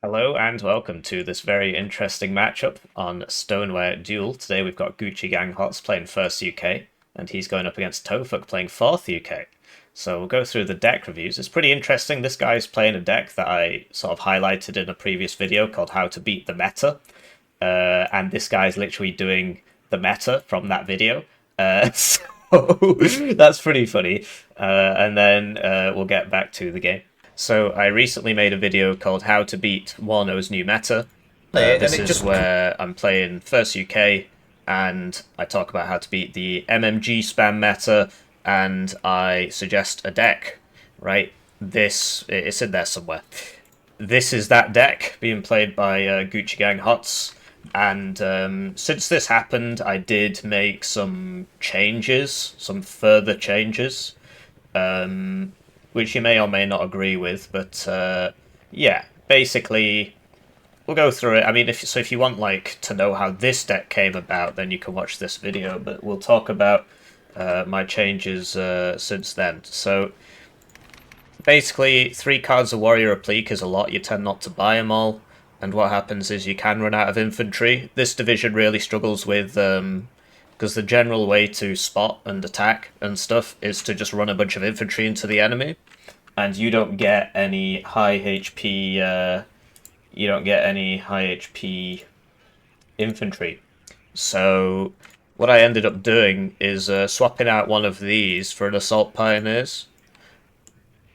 Hello and welcome to this very interesting matchup on Stoneware Duel. Today we've got Gucci Gang Hots playing first UK, and he's going up against Tofuk playing fourth UK. So we'll go through the deck reviews. It's pretty interesting. This guy's playing a deck that I sort of highlighted in a previous video called How to Beat the Meta. And this guy's literally doing the meta from that video. So that's pretty funny. And then we'll get back to the game. So I recently made a video called How to Beat Warno's New Meta. And This it is just where I'm playing first UK, and I talk about how to beat the MMG spam meta, and I suggest a deck. Right, it's in there somewhere. This is that deck being played by Gucci Gang Hots, and since this happened, I did make some changes, some further changes. Which you may or may not agree with, but yeah, basically we'll go through it. I mean, if you want like to know how this deck came about, then you can watch this video. But we'll talk about my changes since then. So basically, 3 cards of Warrior Applique is a lot. You tend not to buy them all, and what happens is you can run out of infantry. This division really struggles with because the general way to spot and attack and stuff is to just run a bunch of infantry into the enemy, and you don't get any high HP. You don't get any high HP infantry. So what I ended up doing is swapping out one of these for an assault pioneers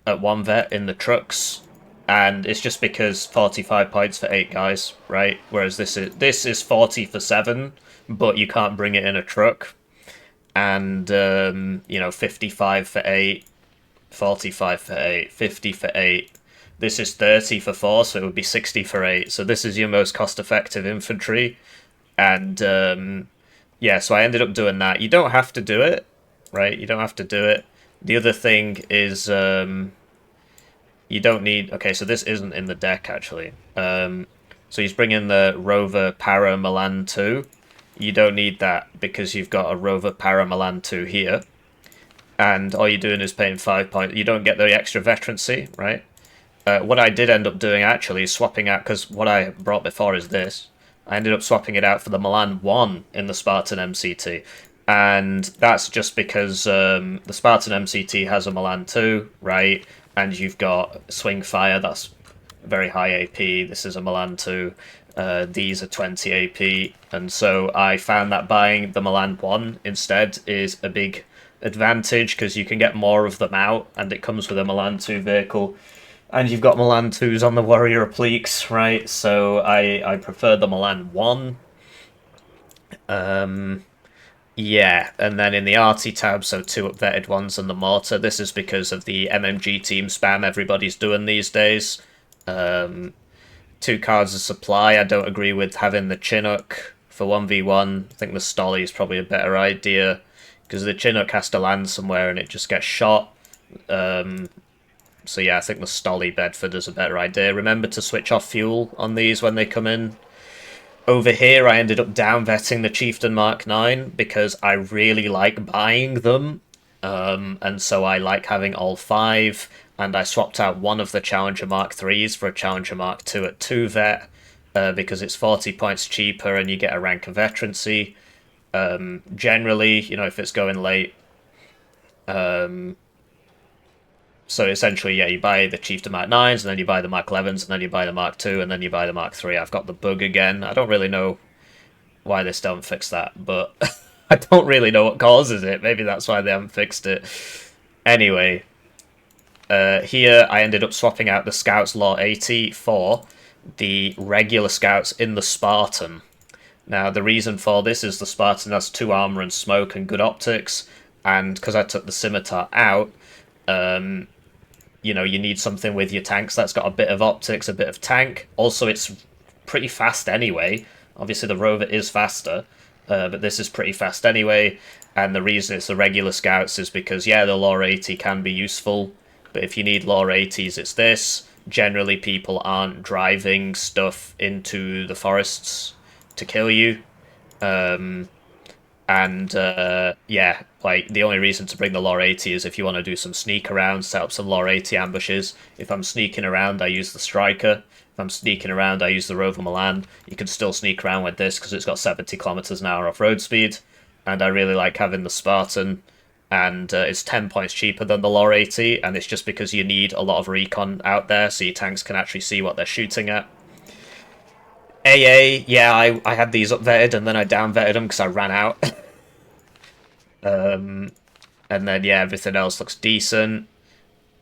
at 1 vet in the trucks, and it's just because 45 points for 8 guys, right? Whereas this is 40 for 7, but you can't bring it in a truck, and 55 for 8, 45 for 8, 50 for 8. This is 30 for 4, so it would be 60 for 8. So this is your most cost-effective infantry, and yeah, so I ended up doing that. You don't have to do it, right? You don't have to do it. The other thing is you don't need... Okay, so this isn't in the deck, actually. So he's bringing the Rover Para Milan 2. You don't need that because you've got a Rover Para Milan 2 here. And all you're doing is paying 5 points. You don't get the extra veterancy, right? What I did end up doing, actually, is swapping out... Because what I brought before is this. I ended up swapping it out for the Milan 1 in the Spartan MCT. And that's just because the Spartan MCT has a Milan 2, right? And you've got Swing Fire, that's very high AP. This is a Milan 2. These are 20 AP. And so I found that buying the Milan 1 instead is a big advantage because you can get more of them out, and it comes with a Milan 2 vehicle. And you've got Milan 2s on the Warrior Appliques, right? So I prefer the Milan 1. Yeah, and then in the arty tab, so 2 upvetted ones and the mortar. This is because of the MMG team spam everybody's doing these days. 2 cards of supply. I don't agree with having the Chinook for 1v1. I think the Stolly is probably a better idea because the Chinook has to land somewhere and it just gets shot. So yeah, I think the Stolly Bedford is a better idea. Remember to switch off fuel on these when they come in. Over here, I ended up down-vetting the Chieftain Mark 9 because I really like buying them. And so I like having all 5. And I swapped out one of the Challenger Mark 3s for a Challenger Mark 2 at 2-vet because it's 40 points cheaper and you get a rank of veterancy. Generally, if it's going late... So essentially, yeah, you buy the Chieftain Mark 9s, and then you buy the Mark 11s, and then you buy the Mark 2, and then you buy the Mark 3. I've got the bug again. I don't really know why they still haven't fixed that, but I don't really know what causes it. Maybe that's why they haven't fixed it. Anyway, here I ended up swapping out the Scouts Law 80 for the regular Scouts in the Spartan. Now, the reason for this is the Spartan has 2 armor and smoke and good optics, and because I took the Scimitar out, you need something with your tanks that's got a bit of optics, a bit of tank. Also, it's pretty fast anyway. Obviously, the Rover is faster, but this is pretty fast anyway. And the reason it's the regular Scouts is because, yeah, the Law 80 can be useful, but if you need Law 80s, it's this. Generally, people aren't driving stuff into the forests to kill you. Yeah, like, the only reason to bring the Law 80 is if you want to do some sneak around, set up some Law 80 ambushes. If I'm sneaking around, I use the Striker, If I'm sneaking around, I use the Rover Milan. You can still sneak around with this because it's got 70 kilometers an hour off-road speed, and I really like having the Spartan, and it's 10 points cheaper than the LOR 80, and it's just because you need a lot of recon out there so your tanks can actually see what they're shooting at. AA, yeah, I had these up-vetted and then I down-vetted them because I ran out. And then, yeah, everything else looks decent.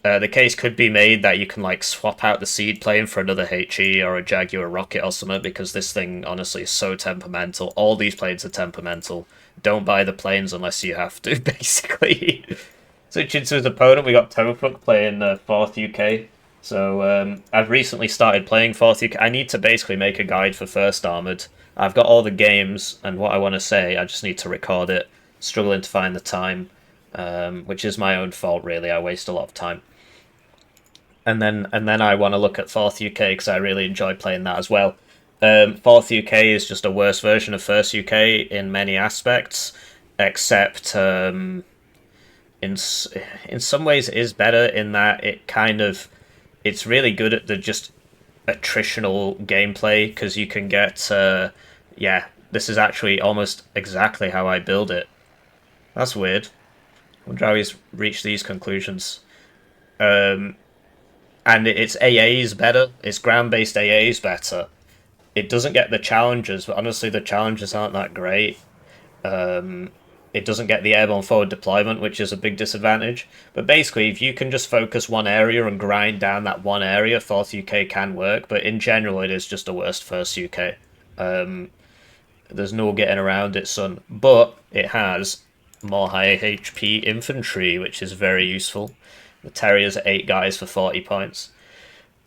The case could be made that you can, like, swap out the seed plane for another HE or a Jaguar rocket or something, because this thing, honestly, is so temperamental. All these planes are temperamental. Don't buy the planes unless you have to, basically. Switching to his opponent, we got Tofuk playing 4th UK. So, I've recently started playing 4th UK. I need to basically make a guide for 1st Armoured. I've got all the games and what I want to say, I just need to record it. Struggling to find the time, which is my own fault, really. I waste a lot of time. And then I want to look at 4th UK because I really enjoy playing that as well. 4th UK is just a worse version of 1st UK in many aspects, except in some ways it is better in that it's really good at the just attritional gameplay, because you can get yeah, this is actually almost exactly how I build it. That's weird. I wonder how he's reached these conclusions. And its AA's better. Its ground-based AA's better. It doesn't get the challenges, but honestly the challenges aren't that great. It doesn't get the airborne forward deployment, which is a big disadvantage. But basically, if you can just focus one area and grind down that one area, 4th UK can work, but in general it is just a worst 1st UK. There's no getting around it, son. But it has more high HP infantry, which is very useful. The Terriers are 8 guys for 40 points.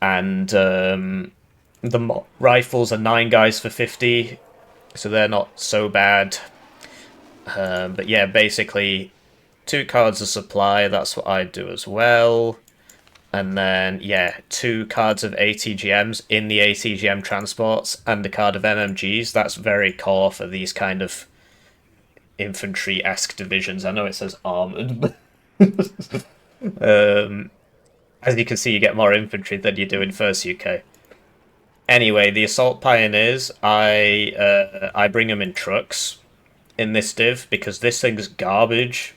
And the rifles are 9 guys for 50, so they're not so bad. But yeah, basically 2 cards of supply, that's what I do as well. And then, yeah, 2 cards of ATGMs in the ATGM transports and a card of MMGs. That's very core for these kind of infantry-esque divisions. I know it says armoured, but as you can see, you get more infantry than you do in 1st UK. Anyway, the Assault Pioneers, I bring them in trucks in this div because this thing's garbage.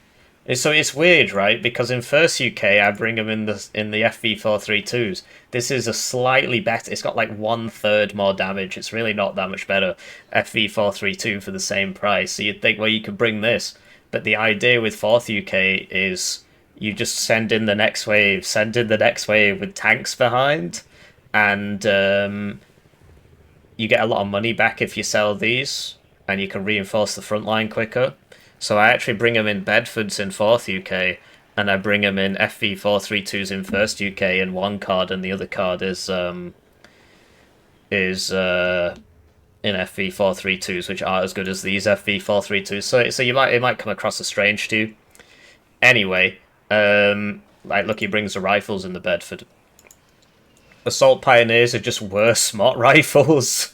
So it's weird, right? Because in 1st UK, I bring them in the FV432s. This is a slightly better. It's got like 1/3 more damage. It's really not that much better. FV432 for the same price. So you'd think, well, you could bring this, but the idea with 4th UK is you just send in the next wave, with tanks behind, and you get a lot of money back if you sell these, and you can reinforce the front line quicker. So I actually bring them in Bedfords in 4th UK, and I bring them in FV432s in 1st UK in one card, and the other card is in FV432s, which aren't as good as these FV432s. So it might come across as strange to you. Anyway, like look, he brings the rifles in the Bedford. Assault Pioneers are just worse MOT rifles.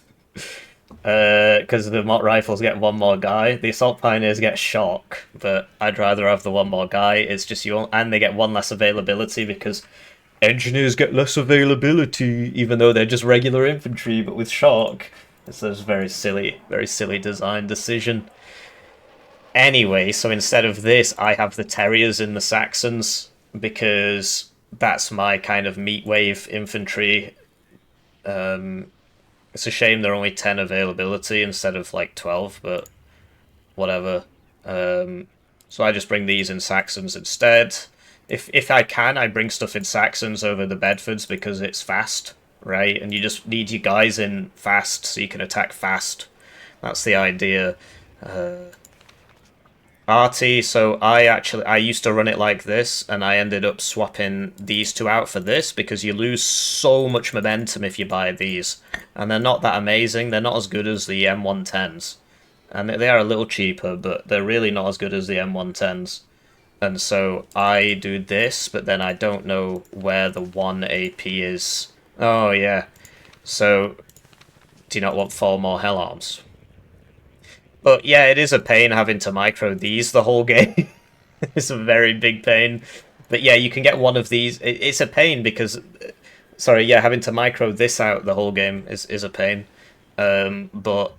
Because the MOT rifles get 1 more guy. The Assault Pioneers get shock, but I'd rather have the 1 more guy. It's just and they get 1 less availability because engineers get less availability, even though they're just regular infantry, but with shock. It's a very silly design decision. Anyway, so instead of this, I have the Terriers in the Saxons, because that's my kind of meat wave infantry. It's a shame they're only 10 availability instead of like 12, but whatever. So I just bring these in Saxons instead. If I can, I bring stuff in Saxons over the Bedfords because it's fast, right? And you just need your guys in fast so you can attack fast. That's the idea. RT, so I used to run it like this, and I ended up swapping these 2 out for this because you lose so much momentum if you buy these, and they're not that amazing. They're not as good as the M110s, and they are a little cheaper, but they're really not as good as the M110s. And so I do this, but then I don't know where the 1 AP is. Oh yeah, so do you not want 4 more Hell Arms? But yeah, it is a pain having to micro these the whole game. It's a very big pain. But yeah, you can get 1 of these. It's a pain because Sorry, yeah, having to micro this out the whole game is a pain. But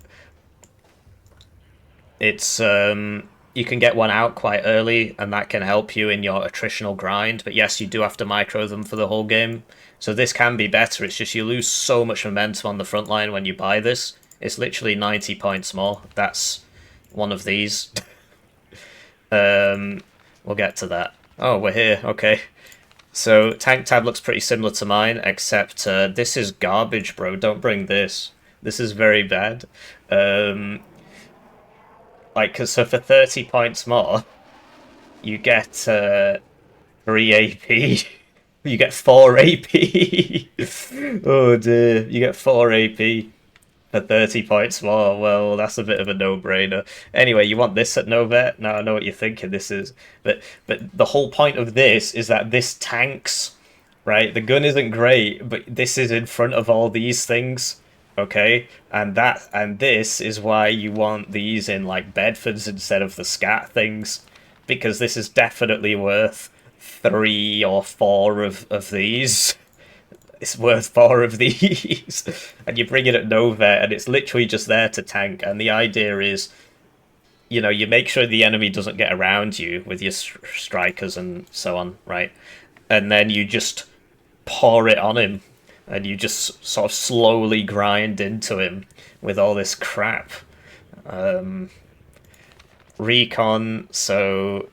it's you can get one out quite early, and that can help you in your attritional grind. But yes, you do have to micro them for the whole game. So this can be better. It's just you lose so much momentum on the front line when you buy this. It's literally 90 points more. That's one of these. We'll get to that. Oh, we're here. Okay. So tank tab looks pretty similar to mine, except this is garbage, bro. Don't bring this. This is very bad. Like, cause so for 30 points more, you get 3 AP. You get 4 AP. Oh dear, you get 4 AP for 30 points more. Well, that's a bit of a no-brainer. Anyway, you want this at Novet? Now I know what you're thinking this is. But the whole point of this is that this tanks, right? The gun isn't great, but this is in front of all these things. Okay? And this is why you want these in like Bedfords instead of the scat things. Because this is definitely worth 3 or 4 of these. It's worth 4 of these. And you bring it at Novet, and it's literally just there to tank. And the idea is, you know, you make sure the enemy doesn't get around you with your strikers and so on, right? And then you just pour it on him. And you just sort of slowly grind into him with all this crap. Recon, so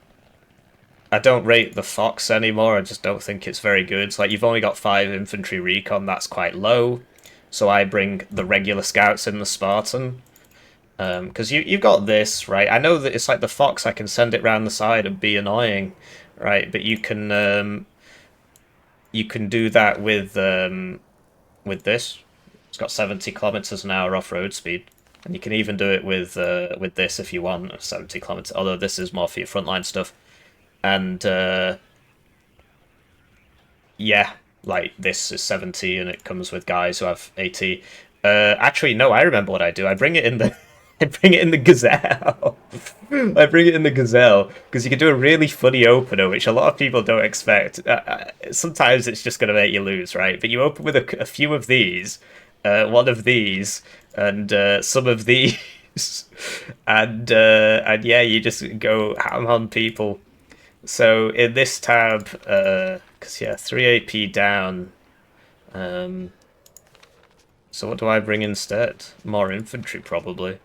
I don't rate the Fox anymore. I just don't think it's very good. It's like you've only got 5 infantry recon. That's quite low. So I bring the regular scouts in the Spartan. Because you've got this, right? I know that it's like the Fox. I can send it round the side and be annoying, right? But you can do that with this. It's got 70 kilometers an hour off-road speed. And you can even do it with this if you want, 70 kilometers. Although this is more for your frontline stuff. And yeah, like this is 70 and it comes with guys who have 80. Actually, no, I remember what I do. I bring it in the I bring it in the Gazelle. I bring it in the Gazelle because you can do a really funny opener, which a lot of people don't expect. Sometimes it's just going to make you lose, right? But you open with a few of these, one of these, and some of these, and yeah, you just go ham on people. So in this tab, because yeah, 3 AP down. So what do I bring instead? More infantry, probably.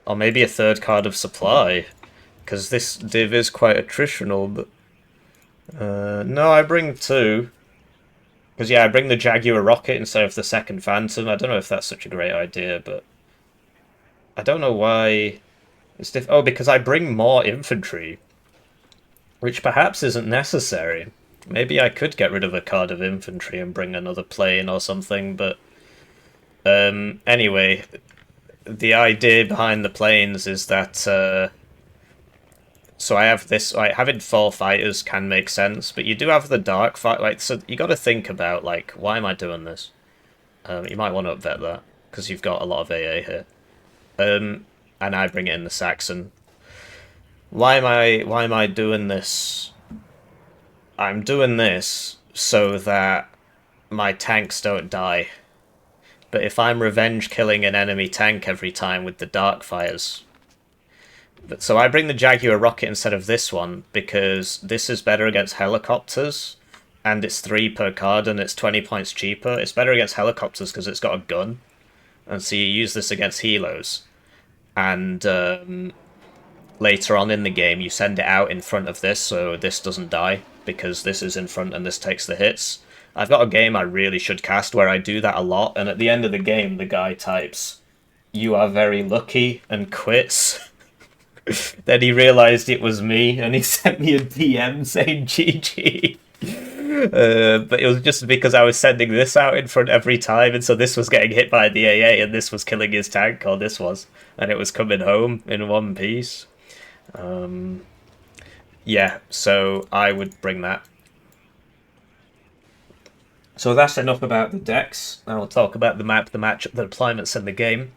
Or maybe a 3rd card of supply. Because this div is quite attritional, but... no, I bring 2. Because yeah, I bring the Jaguar rocket instead of the 2nd Phantom. I don't know if that's such a great idea, but... I don't know why... It's oh, because I bring more infantry. Which perhaps isn't necessary. Maybe I could get rid of a card of infantry and bring another plane or something, but... anyway, the idea behind the planes is that... so I have this... Like, having 4 fighters can make sense, but you do have the dark fight... Like, so you got to think about, like, why am I doing this? You might want to upvet that, because you've got a lot of AA here. And I bring it in the Saxon. Why am I doing this? I'm doing this so that my tanks don't die. But if I'm revenge killing an enemy tank every time with the dark fires... So I bring the Jaguar rocket instead of this one, because this is better against helicopters, and it's 3 per card, and it's 20 points cheaper. It's better against helicopters because it's got a gun, and so you use this against helos. And later on in the game, you send it out in front of this, so this doesn't die, because this is in front and this takes the hits. I've got a game I really should cast where I do that a lot, and at the end of the game, the guy types, "You are very lucky," and quits. Then he realised it was me, and he sent me a DM saying GG. But it was just because I was sending this out in front every time, and so this was getting hit by the AA, and this was killing his tank, or this was, and it was coming home in one piece. Yeah, so I would bring that. So that's enough about the decks. Now we'll talk about the map, the matchup, the deployments, and the game.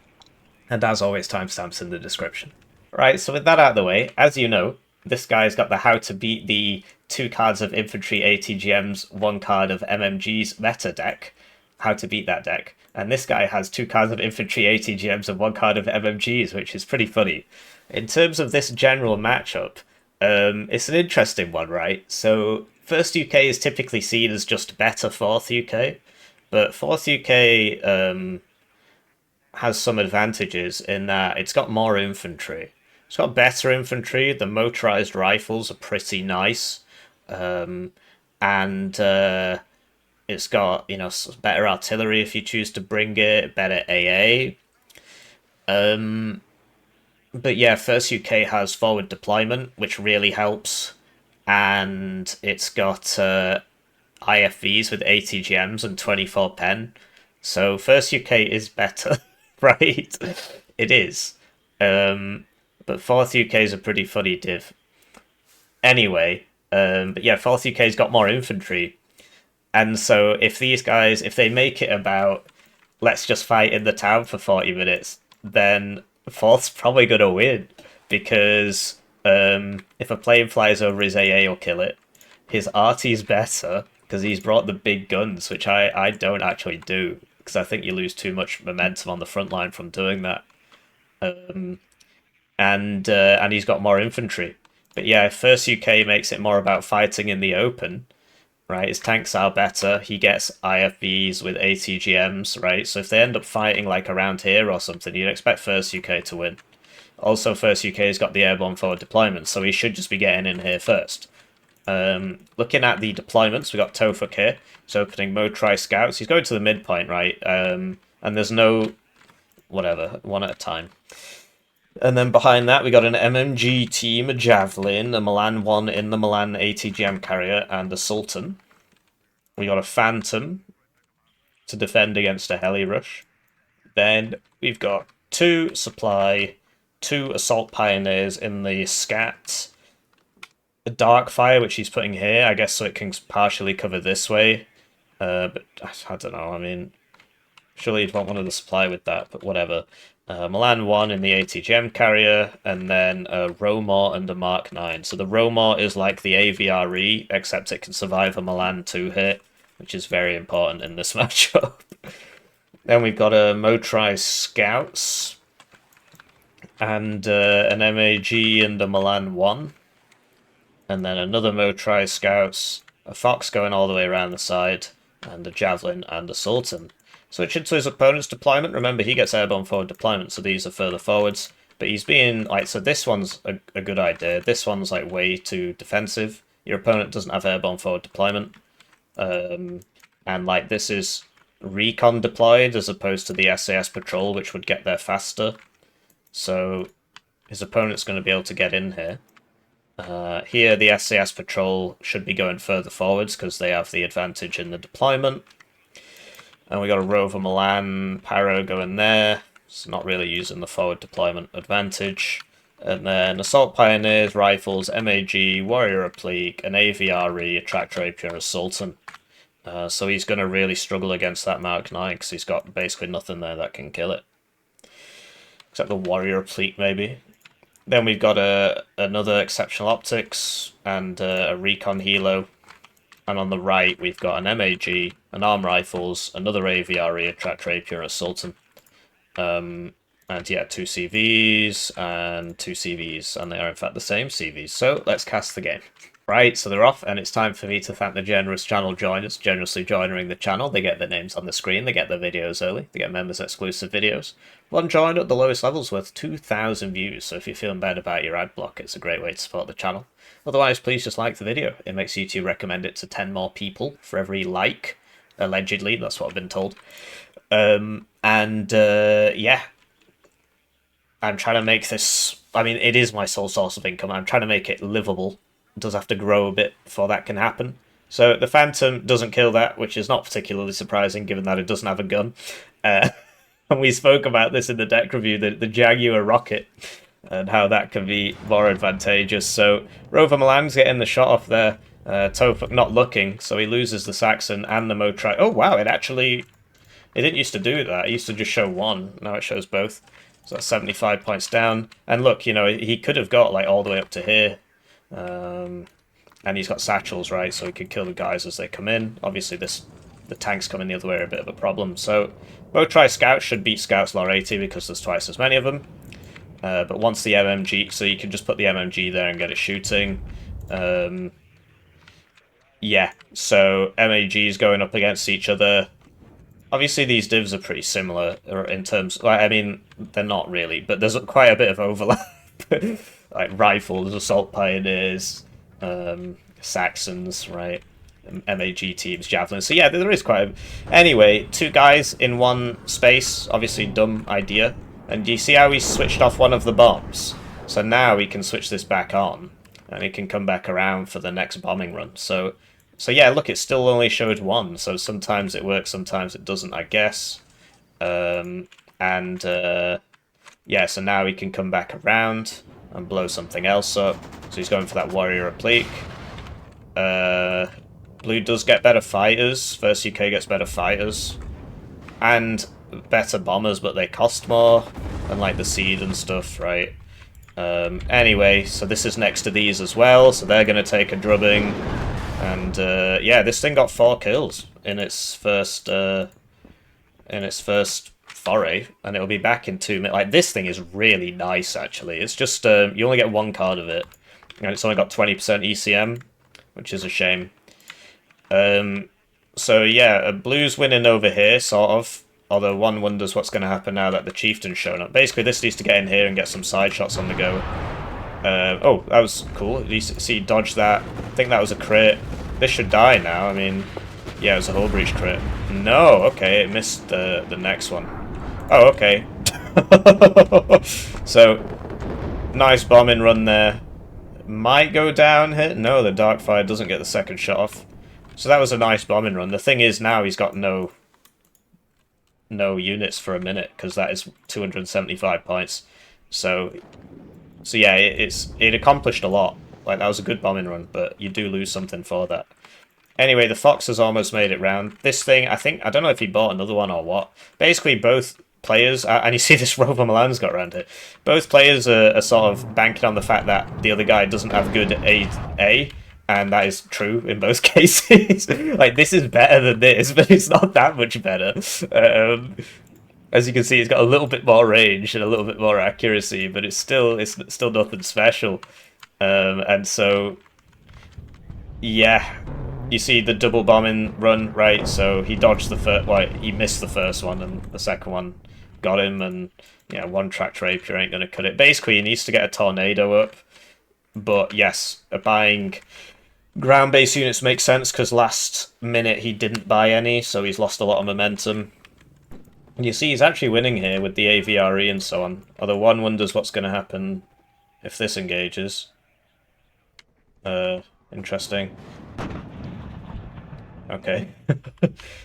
And as always, timestamps in the description. Right, so with that out of the way, as you know, this guy's got the how to beat the 2 cards of infantry ATGMs, 1 card of MMG's meta deck. How to beat that deck. And this guy has 2 cards of infantry ATGMs and 1 card of MMGs, which is pretty funny. In terms of this general matchup, it's an interesting one, right? So, first UK is typically seen as just better fourth UK, but fourth UK has some advantages in that it's got more infantry. It's got better infantry. The motorized rifles are pretty nice, and it's got better artillery if you choose to bring it, better AA. But yeah, first UK has forward deployment, which really helps, and it's got IFVs with ATGMs and 24 pen. So first UK is better, right? It is. But fourth UK is a pretty funny div. Anyway, but yeah, fourth UK's got more infantry. And so if these guys, if they make it about, let's just fight in the town for 40 minutes, then fourth's probably going to win. Because if a plane flies over his AA, will kill it. His arty's better, because he's brought the big guns, which I don't actually do. Because I think you lose too much momentum on the front line from doing that. And he's got more infantry. But yeah, first UK makes it more about fighting in the open, right? His tanks are better. He gets IFVs with ATGMs, right? So if they end up fighting like around here or something, you'd expect first UK to win. Also, first UK's got the airborne forward deployment, so he should just be getting in here first. Looking at the deployments, we got Tofuk here. He's opening motorized scouts. He's going to the midpoint, right? And there's no... whatever, one at a time. And then behind that, we got an MMG team, a Javelin, a Milan 1 in the Milan ATGM carrier, and a Sultan. We got a Phantom to defend against a Heli Rush. Then we've got 2 Supply, 2 Assault Pioneers in the Scat, a Darkfire, which he's putting here, I guess so it can partially cover this way. But I don't know, I mean, surely you'd want one of the Supply with that, but whatever. Milan 1 in the ATGM carrier, and then a Romor and a Mark 9. So the Romor is like the AVRE, except it can survive a Milan 2 hit, which is very important in this matchup. Then we've got a Motorized Scouts, and an MAG and a Milan 1. And then another Motorized Scouts, a Fox going all the way around the side, and a Javelin and a Sultan. Switching to his opponent's deployment, remember he gets airborne forward deployment, so these are further forwards. But he's being, like, so this one's a good idea. This one's, like, way too defensive. Your opponent doesn't have airborne forward deployment. And, like, this is recon deployed as opposed to the SAS patrol, which would get there faster. So his opponent's going to be able to get in here. Here, the SAS patrol should be going further forwards because they have the advantage in the deployment. And we got a Rover Milan Paro going there. It's not really using the forward deployment advantage. And then Assault Pioneers, Rifles, MAG, Warrior Replique, an AVRE, a Tractor Rapier, and a Sultan. So he's going to really struggle against that Mark 9 because he's got basically nothing there that can kill it. Except the Warrior Replique, maybe. Then we've got another Exceptional Optics and a Recon Helo. And on the right, we've got an MAG, an Arm Rifles, another AVRE, a Tractor Rapier, a Sultan. And yeah, 2 CVs and 2 CVs, and they are in fact the same CVs. So let's cast the game. Right, so they're off, and it's time for me to thank the generous channel joiners, generously joining the channel. They get their names on the screen, they get their videos early, they get members exclusive videos. One join at the lowest levels worth 2,000 views, so if you're feeling bad about your ad block, it's a great way to support the channel. Otherwise, please just like the video. It makes YouTube recommend it to 10 more people for every like, allegedly, that's what I've been told. Yeah. I'm trying to make this, I mean, it is my sole source of income. I'm trying to make it livable. It does have to grow a bit before that can happen. So the Phantom doesn't kill that, which is not particularly surprising given that it doesn't have a gun. And we spoke about this in the deck review, the Jaguar rocket, and how that can be more advantageous. So Rover Milan's getting the shot off there. Tofuk not looking, so he loses the Saxon and the Motri. Oh wow, it didn't used to do that. It used to just show one. Now it shows both. So that's 75 points down. And look, you know, he could have got like all the way up to here. And he's got satchels, right, so he can kill the guys as they come in. Obviously, the tanks coming the other way are a bit of a problem. So, bow try scouts should beat scouts lore 80 because there's twice as many of them. But once the MMG, so you can just put the MMG there and get it shooting. Yeah, so MAGs going up against each other. Obviously, these divs are pretty similar in terms. Like, I mean, they're not really, but there's quite a bit of overlap. Like rifles, assault pioneers, Saxons, right? MAG teams, javelins. So yeah, there is quite a... Anyway, two guys in one space. Obviously, dumb idea. And do you see how he switched off one of the bombs? So now we can switch this back on, and it can come back around for the next bombing run. So yeah, look, it still only showed one. So sometimes it works, sometimes it doesn't, I guess. Yeah, so now he can come back around and blow something else up. So he's going for that warrior replique. Blue does get better fighters. First UK gets better fighters. And better bombers, but they cost more than like the seed and stuff, right? Anyway, so this is next to these as well, so they're going to take a drubbing. And yeah, this thing got 4 kills in its first foray, and it'll be back in 2 minutes. Like, this thing is really nice, actually. It's just you only get 1 card of it, and it's only got 20% ECM, which is a shame. So yeah, Blue's winning over here, sort of. Although one wonders what's going to happen now that the chieftain's shown up. Basically, this needs to get in here and get some side shots on the go. Oh, that was cool. At least see, dodged that. I think that was a crit. This should die now. I mean, yeah, it was a hull breach crit. No, okay, it missed the next one. Oh, okay. So, nice bombing run there. Might go down here. No, the Darkfire doesn't get the second shot off. So that was a nice bombing run. The thing is now he's got no units for a minute, because that is 275 points. So yeah, it accomplished a lot. Like, that was a good bombing run, but you do lose something for that. Anyway, the Fox has almost made it round. This thing, I don't know if he bought another one or what. Basically, both players, and you see this Rover Milan's got around it, both players are sort of banking on the fact that the other guy doesn't have good A, and that is true in both cases. Like, this is better than this, but it's not that much better. As you can see, it's got a little bit more range and a little bit more accuracy, but it's still nothing special. And so, yeah, you see the double bombing run, right? So he dodged the first, well, he missed the first one, and the second one got him, and yeah, one tracked rapier ain't gonna cut it. Basically, he needs to get a tornado up. But yes, buying ground-based units makes sense, because last minute he didn't buy any, so he's lost a lot of momentum. And you see he's actually winning here with the AVRE and so on. Although one wonders what's going to happen if this engages. Interesting. Okay.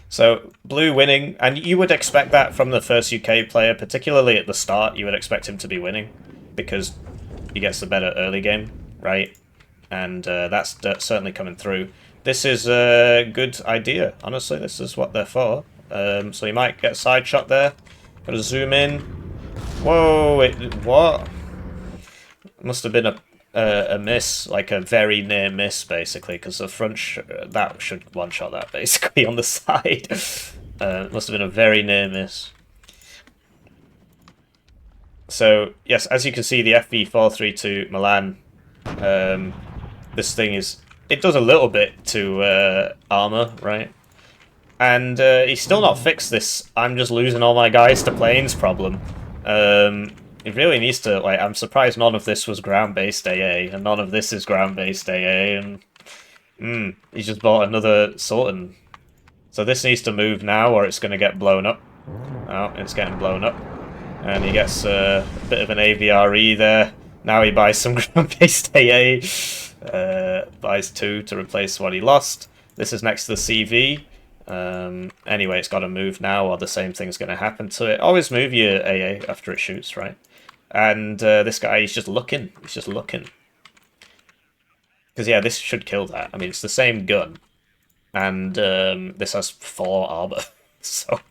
So, Blue winning, and you would expect that from the first UK player, particularly at the start. You would expect him to be winning, because he gets the better early game, right? And that's certainly coming through. This is a good idea, honestly. This is what they're for. So you might get side shot there. Gotta zoom in. Whoa! What? Must have been a miss, like a very near miss, basically, because the front that should one shot that basically on the side. Must have been a very near miss. So yes, as you can see, the FV432 Milan. This thing it does a little bit to armor, right? And he's still not fixed this I'm just losing all my guys to planes problem. It really needs to, like, I'm surprised none of this was ground-based AA, and none of this is ground-based AA, and he's just bought another Sultan. So this needs to move now, or it's going to get blown up. Oh, it's getting blown up. And he gets a bit of an AVRE there. Now he buys some ground-based AA. Buys 2 to replace what he lost. This is next to the CV. Anyway, it's got to move now, or the same thing's going to happen to it. Always move your AA after it shoots, right? And this guy, he's just looking. He's just looking. Because, yeah, this should kill that. I mean, it's the same gun. And this has 4 armor. So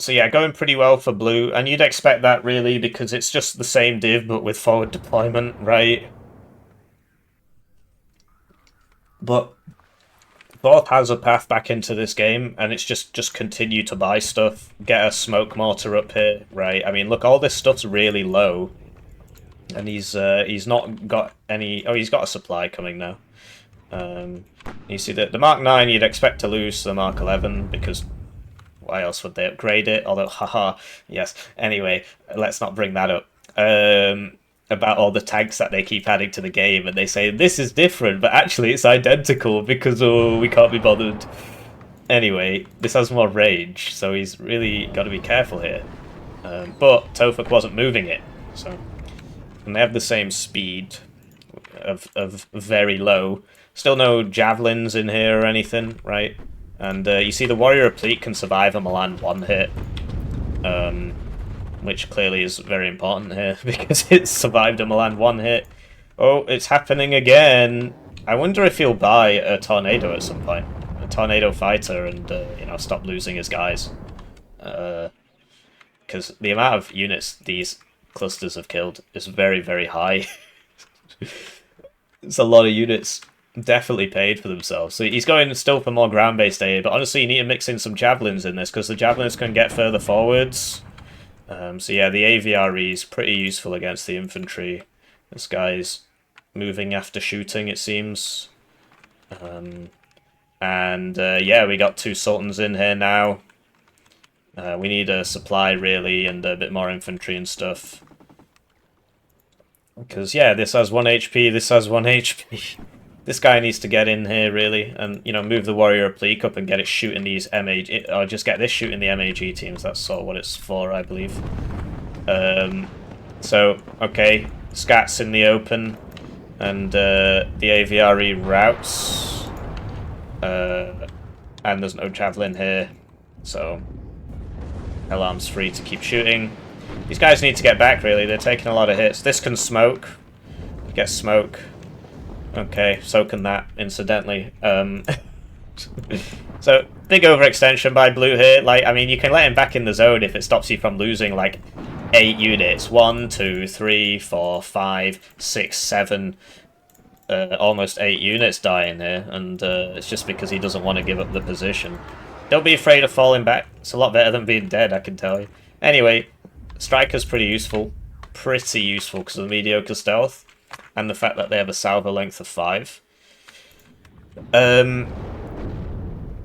yeah, going pretty well for Blue. And you'd expect that, really, because it's just the same div, but with forward deployment, right? But Forth has a path back into this game, and it's just continue to buy stuff, get a smoke mortar up here, right? I mean, look, all this stuff's really low, and he's not got any. Oh, he's got a supply coming now. You see that the Mark 9 you'd expect to lose to the Mark 11 because why else would they upgrade it? Although, haha, yes. Anyway, let's not bring that up. About all the tanks that they keep adding to the game, and they say this is different, but actually it's identical because we can't be bothered. Anyway, this has more range, so he's really got to be careful here. But Tofuk wasn't moving it, so and they have the same speed of very low. Still no javelins in here or anything, right? And you see the warrior replete can survive a Milan one hit. Which clearly is very important here, because it survived a Milan one hit. Oh, it's happening again. I wonder if he'll buy a tornado at some point. A tornado fighter and, you know, stop losing his guys. Because the amount of units these clusters have killed is very, very high. It's a lot of units. Definitely paid for themselves. So he's going still for more ground-based AA, but honestly you need to mix in some javelins in this, because the javelins can get further forwards. So yeah, the AVRE is pretty useful against the infantry. This guy's moving after shooting, it seems. Yeah, we got 2 Sultans in here now. We need a supply, really, and a bit more infantry and stuff. Because, yeah, this has 1 HP, this has 1 HP. This guy needs to get in here, really, and, you know, move the Warrior Replique up and get it shooting these MAG... or just get this shooting the MAG teams. That's sort of what it's for, I believe. So, okay, Scats in the open, and the AVRE routes. And there's no Javelin here, so alarm's free to keep shooting. These guys need to get back, really. They're taking a lot of hits. This can smoke. Get smoke. Okay, so can that, incidentally. So, big overextension by Blue here. Like, I mean, you can let him back in the zone if it stops you from losing, like, 8 units. 1, 2, 3, 4, 5, 6, 7... almost 8 units dying here, and it's just because he doesn't want to give up the position. Don't be afraid of falling back. It's a lot better than being dead, I can tell you. Anyway, Striker's pretty useful. Pretty useful because of the mediocre stealth. And the fact that they have a salvo length of 5.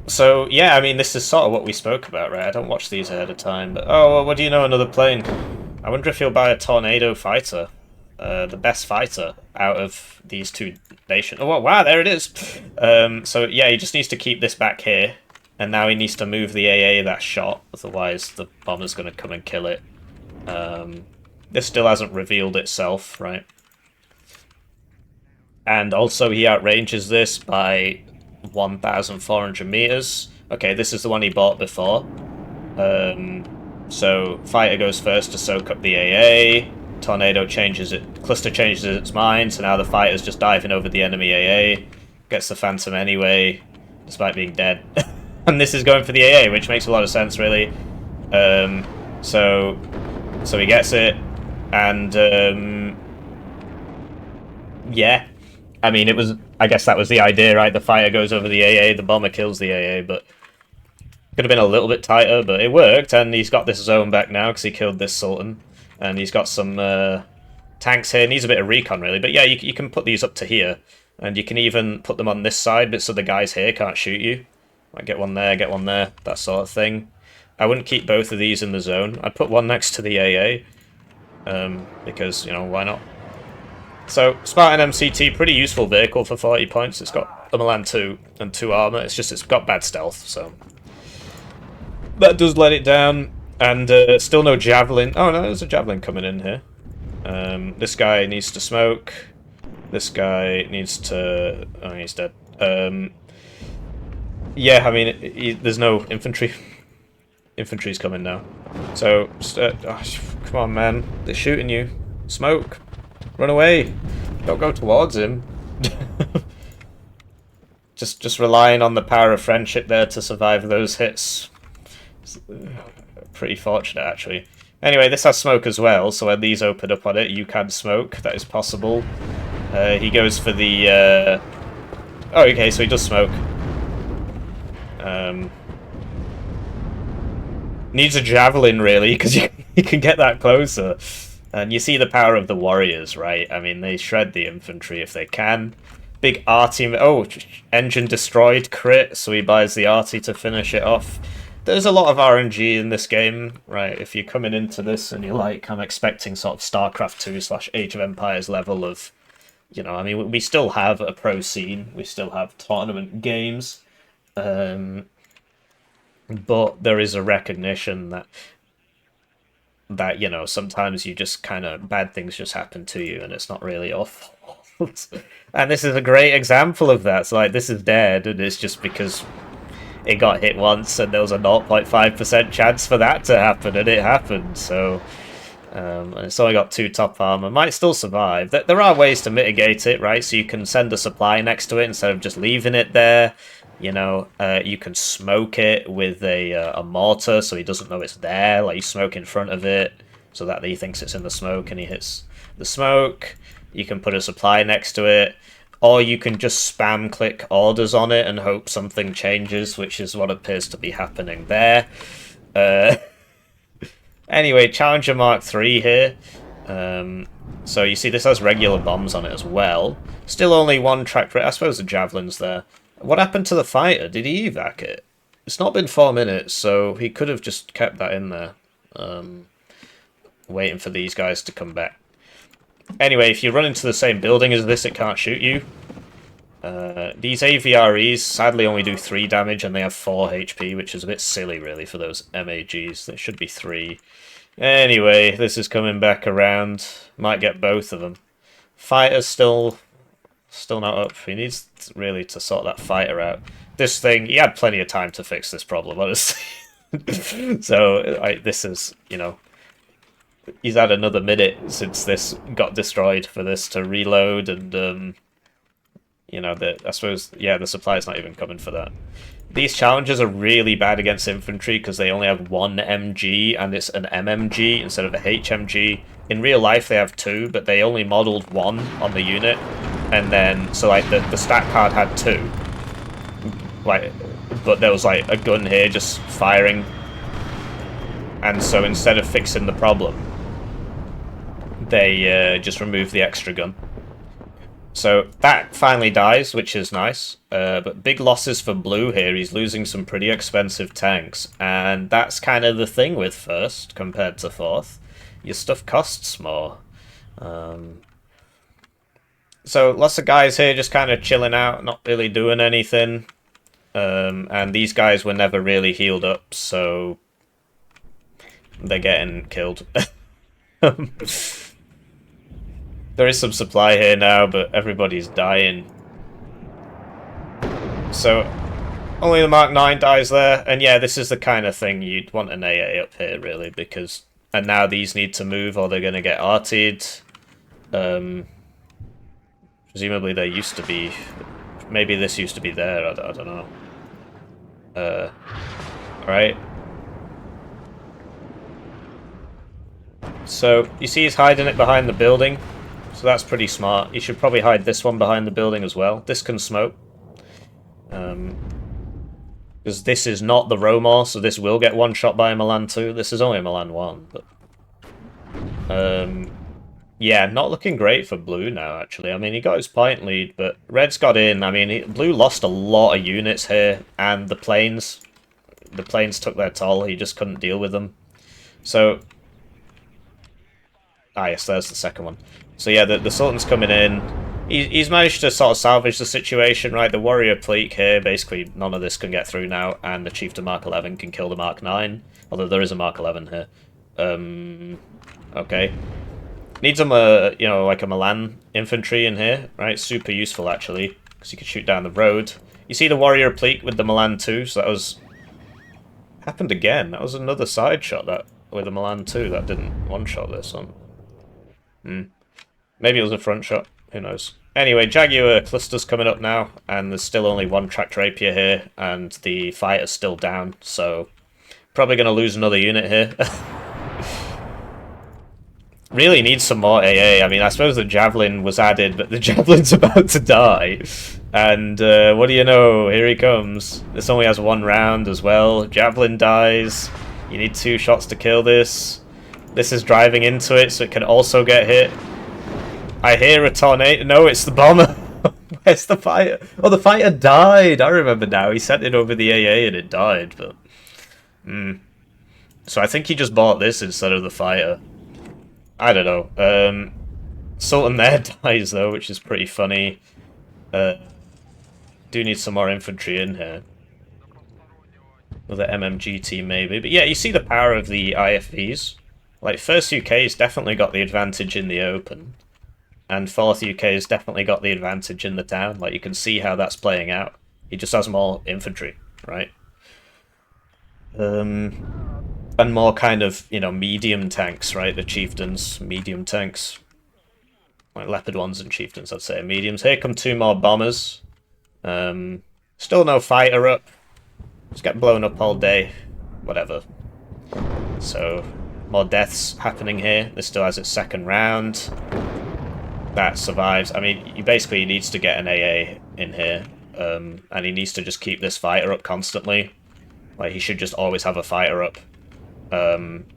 So, yeah, I mean, this is sort of what we spoke about, right? I don't watch these ahead of time, but... Oh, well, what do you know? Another plane. I wonder if he'll buy a Tornado fighter. The best fighter out of these 2 nations. Oh, wow, there it is! So, yeah, he just needs to keep this back here. And now he needs to move the AA that shot, otherwise the bomber's going to come and kill it. This still hasn't revealed itself, right? And also he outranges this by 1,400 meters. Okay, this is the one he bought before. So fighter goes first to soak up the AA. Tornado changes it. Cluster changes its mind, so now the fighter's just diving over the enemy AA. Gets the Phantom anyway, despite being dead. And this is going for the AA, which makes a lot of sense, really. So he gets it, and yeah. I mean, it was. I guess that was the idea, right? The fighter goes over the AA, the bomber kills the AA, but could have been a little bit tighter, but it worked, and he's got this zone back now because he killed this Sultan, and he's got some tanks here. Needs a bit of recon, really, but yeah, you can put these up to here, and you can even put them on this side, but so the guys here can't shoot you. Like, get one there, that sort of thing. I wouldn't keep both of these in the zone. I'd put one next to the AA, because, you know, why not? So, Spartan MCT, pretty useful vehicle for 40 points. It's got a Milan 2 and 2 armor. It's just it's got bad stealth, so that does let it down. And still no Javelin. Oh, no, there's a Javelin coming in here. This guy needs to smoke. This guy needs to... Oh, he's dead. Yeah, I mean, there's no infantry. Infantry's coming now. So, come on, man. They're shooting you. Smoke. Run away. Don't go towards him. just relying on the power of friendship there to survive those hits. It's pretty fortunate, actually. Anyway, this has smoke as well, so when these open up on it, you can smoke. That is possible. He goes for the Oh, okay, so he does smoke. Needs a javelin, really, because you can get that closer. And you see the power of the warriors, right? I mean, they shred the infantry if they can. Big arty... Oh, engine destroyed, crit, so he buys the arty to finish it off. There's a lot of RNG in this game, right? If you're coming into this and you're like, I'm expecting sort of StarCraft 2 / Age of Empires level of... You know, I mean, we still have a pro scene. We still have tournament games. But there is a recognition that you know, sometimes you just kind of bad things just happen to you and it's not really your fault. And this is a great example of that. So like, this is dead and it's just because it got hit once and there was a 0.5% chance for that to happen, and it happened. So and it's only got 2 top armor, might still survive. There are ways to mitigate it, right? So you can send a supply next to it instead of just leaving it there. You know, you can smoke it with a mortar so he doesn't know it's there. Like, you smoke in front of it so that he thinks it's in the smoke and he hits the smoke. You can put a supply next to it. Or you can just spam click orders on it and hope something changes, which is what appears to be happening there. Anyway, Challenger Mark III here. So you see this has regular bombs on it as well. Still only 1 track rate. I suppose the javelin's there. What happened to the fighter? Did he evac it? It's not been 4 minutes, so he could have just kept that in there. Waiting for these guys to come back. Anyway, if you run into the same building as this, it can't shoot you. These AVREs sadly only do 3 damage and they have 4 HP, which is a bit silly really for those MAGs. They should be 3. Anyway, this is coming back around. Might get both of them. Fighter's still not up. He needs really to sort that fighter out. This thing, he had plenty of time to fix this problem, honestly. So, this is, you know, he's had another minute since this got destroyed for this to reload, and, you know, I suppose, yeah, the supply's not even coming for that. These challenges are really bad against infantry because they only have 1 MG and it's an MMG instead of a HMG. In real life they have 2, but they only modelled 1 on the unit. And then, so like the stat card had 2. Like, but there was like a gun here just firing. And so instead of fixing the problem, they just removed the extra gun. So that finally dies, which is nice. But big losses for Blue here. He's losing some pretty expensive tanks. And that's kind of the thing with First compared to Fourth. Your stuff costs more. So lots of guys here just kind of chilling out, not really doing anything. And these guys were never really healed up, so they're getting killed. There is some supply here now, but everybody's dying. So, only the Mark 9 dies there. And yeah, this is the kind of thing you'd want an AA up here, really, because... And now these need to move or they're going to get artied. Presumably they used to be... Maybe this used to be there, I don't know. Right. So, you see he's hiding it behind the building. So that's pretty smart. You should probably hide this one behind the building as well. This can smoke. Because this is not the Romor, so this will get one shot by a Milan 2. This is only a Milan 1, but... yeah, not looking great for Blue now, actually. I mean, he got his point lead, but Red's got in. I mean, Blue lost a lot of units here, and the planes took their toll. He just couldn't deal with them. So... Ah, yes, there's the second one. So yeah, the Sultan's coming in. He's managed to sort of salvage the situation, right? The Warrior Pleak here, basically none of this can get through now, and the Chieftain Mark 11 can kill the Mark 9. Although there is a Mark 11 here. Okay. Needs him you know, like a Milan infantry in here, right? Super useful, actually, because you can shoot down the road. You see the Warrior Pleak with the Milan 2, so that was... Happened again. That was another side shot that with the Milan 2 that didn't one-shot this one. Maybe it was a front shot. Who knows? Anyway, Jaguar cluster's coming up now, and there's still only 1 tracked rapier here, and the fighter's still down, so probably going to lose another unit here. Really needs some more AA. I mean, I suppose the Javelin was added, but the Javelin's about to die. And what do you know? Here he comes. This only has 1 round as well. Javelin dies. You need 2 shots to kill this. This is driving into it, so it can also get hit. I hear a tornado. No, it's the bomber. Where's the fighter? Oh, the fighter died. I remember now. He sent it over the AA and it died. But so I think he just bought this instead of the fighter. I don't know. Sultan there dies though, which is pretty funny. Do need some more infantry in here. Another MMG team maybe. But yeah, you see the power of the IFVs. Like, 1st UK's definitely got the advantage in the open. And 4th UK's definitely got the advantage in the town. Like, you can see how that's playing out. He just has more infantry, right? And more kind of, you know, medium tanks, right? The chieftains, medium tanks. Like leopard ones and chieftains, I'd say. Mediums. Here come 2 more bombers. Still no fighter up. Just get blown up all day. Whatever. So, more deaths happening here. This still has its 2nd round. That survives. I mean, he basically needs to get an AA in here. And he needs to just keep this fighter up constantly. Like, he should just always have a fighter up.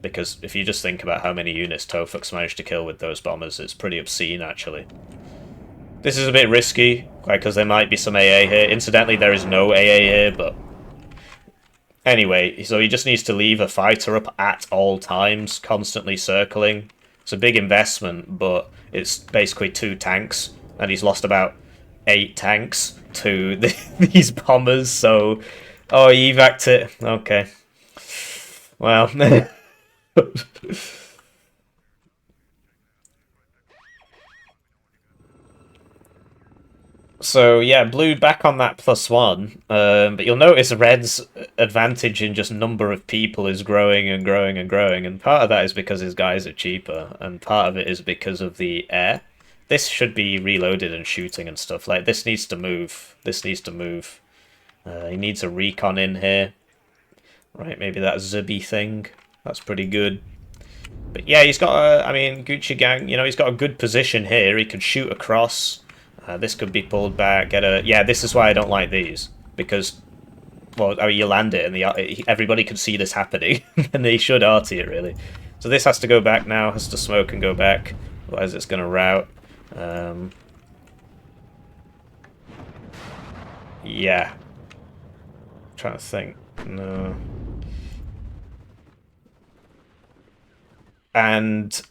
Because if you just think about how many units Tofuk's managed to kill with those bombers, it's pretty obscene, actually. This is a bit risky, like, because there might be some AA here. Incidentally, there is no AA here, but... Anyway, so he just needs to leave a fighter up at all times, constantly circling. It's a big investment, but it's basically 2 tanks, and he's lost about 8 tanks to these bombers, so... Oh, he evac'd it. Okay. Well... So, yeah, blue back on that +1, but you'll notice red's advantage in just number of people is growing and growing and growing, and part of that is because his guys are cheaper, and part of it is because of the air. This should be reloaded and shooting and stuff. Like, this needs to move. This needs to move. He needs a recon in here. Right, maybe that Zubi thing. That's pretty good. But yeah, he's got a, I mean, Gucci Gang, you know, he's got a good position here. He could shoot across. This could be pulled back. Get a, yeah, this is why I don't like these. Because, well, I mean, you land it and everybody can see this happening. And they should arty it, really. So this has to go back now. Has to smoke and go back. Otherwise it's going to rout. Yeah. I'm trying to think. No. And